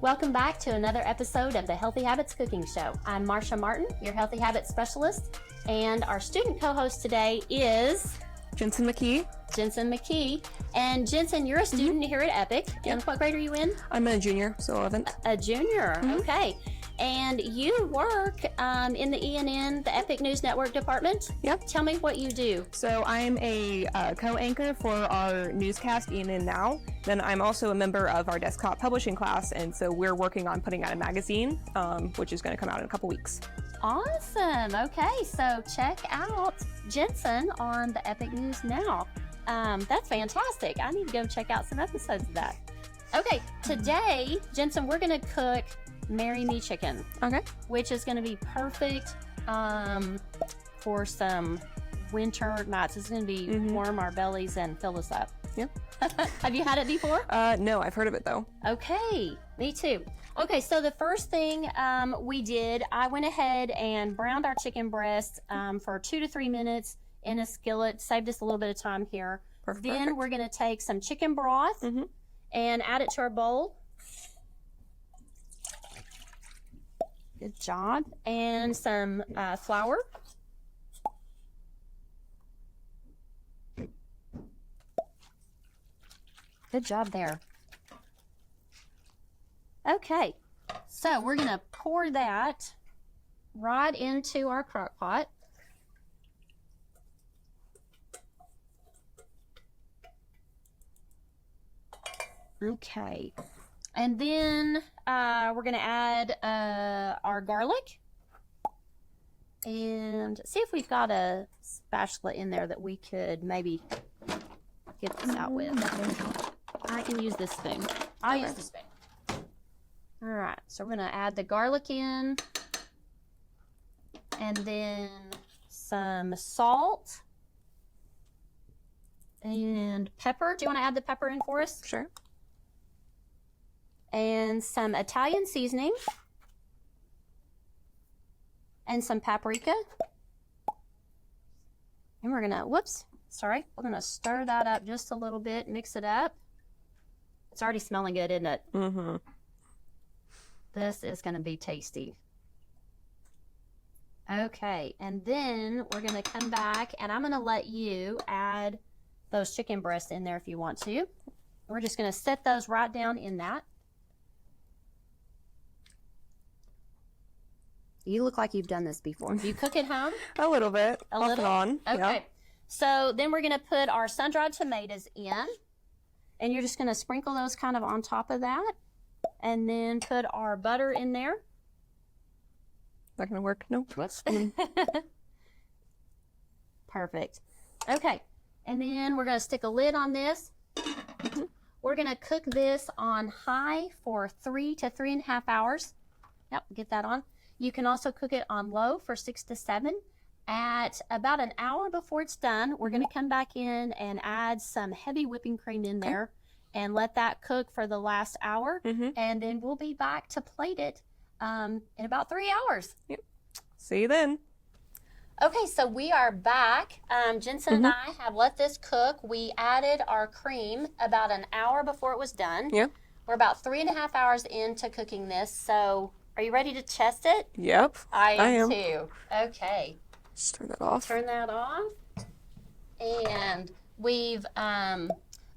Welcome back to another episode of the Healthy Habits Cooking Show. I'm Marsha Martin, your Healthy Habits Specialist, and our student co-host today is Jensen McKee. And Jensen, you're a student here at Epic. And what grade are you in? I'm a junior, so 11th. A junior, okay. And you work in the ENN, the Epic News Network department? Yep. Tell me what you do. So I'm a co-anchor for our newscast, ENN Now. Then I'm also a member of our desktop publishing class, and so we're working on putting out a magazine, which is going to come out in a couple weeks. Awesome. Okay, so check out Jensen on the Epic News Now. That's fantastic. I need to go check out some episodes of that. Okay, today, Jensen, we're going to cook Marry Me Chicken. Okay. Which is going to be perfect for some winter nights. It's going to be warm our bellies and fill us up. Yep. Have you had it before? No, I've heard of it though. Okay, me too. Okay, so the first thing we did, I went ahead and browned our chicken breast for 2 to 3 minutes in a skillet. Saved us a little bit of time here. Then we're going to take some chicken broth and add it to our bowl. Good job. And some flour. Good job there. Okay, so we're going to pour that right into our crock pot. Okay, and then we're going to add our garlic and see if we've got a spatula in there that we could maybe get this out with. I can use this spoon. I'll use the spoon. All right, so we're going to add the garlic in and then some salt and pepper. Do you want to add the pepper in for us? Sure. And some Italian seasoning and some paprika. And we're gonna, we're gonna stir that up just a little bit, mix it up. It's already smelling good, isn't it? Mm-hmm. This is gonna be tasty. Okay, and then we're gonna come back and I'm gonna let you add those chicken breasts in there if you want to. We're just gonna set those right down in that. You look like you've done this before. Do you cook at home? A little bit. Off and on. Okay. Yeah. So then we're going to put our sun-dried tomatoes in. And you're just going to sprinkle those kind of on top of that. And then put our butter in there. Not going to work? Nope. Perfect. Okay. And then we're going to stick a lid on this. We're going to cook this on high for 3 to 3.5 hours. Yep, get that on. You can also cook it on low for 6 to 7. At about an hour before it's done, we're going to come back in and add some heavy whipping cream in there and let that cook for the last hour. And then we'll be back to plate it in about 3 hours. Yep. See you then. Okay, so we are back. Jensen and I have let this cook. We added our cream about an hour before it was done. Yep. We're about 3.5 hours into cooking this, so are you ready to test it? Yep. I am too. Okay. Just turn that off. Turn that off. And we've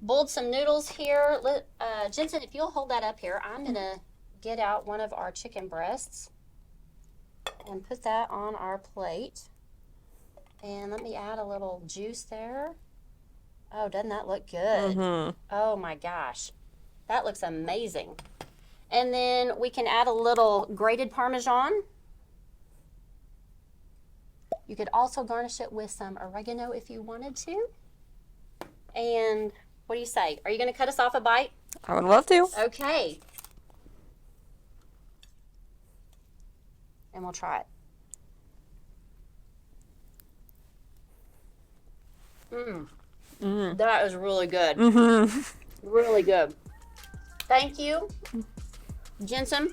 boiled some noodles here. Jensen, if you'll hold that up here, I'm going to get out one of our chicken breasts and put that on our plate. And let me add a little juice there. Oh, doesn't that look good? Oh my gosh. That looks amazing. And then we can add a little grated Parmesan. You could also garnish it with some oregano if you wanted to. And what do you say? Are you going to cut us off a bite? I would love to. Okay. And we'll try it. That is really good. Really good. Thank you, Jensen.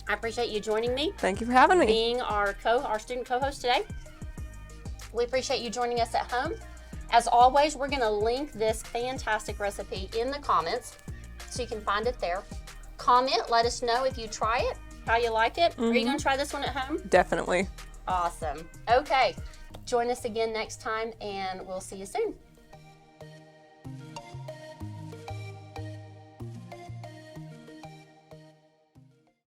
I appreciate you joining me. Thank you for having me. Being our student co-host today. We appreciate you joining us at home. As always, we're going to link this fantastic recipe in the comments so you can find it there. Comment, let us know if you try it, how you like it. Are you going to try this one at home? Definitely. Awesome. Okay. Join us again next time, and we'll see you soon.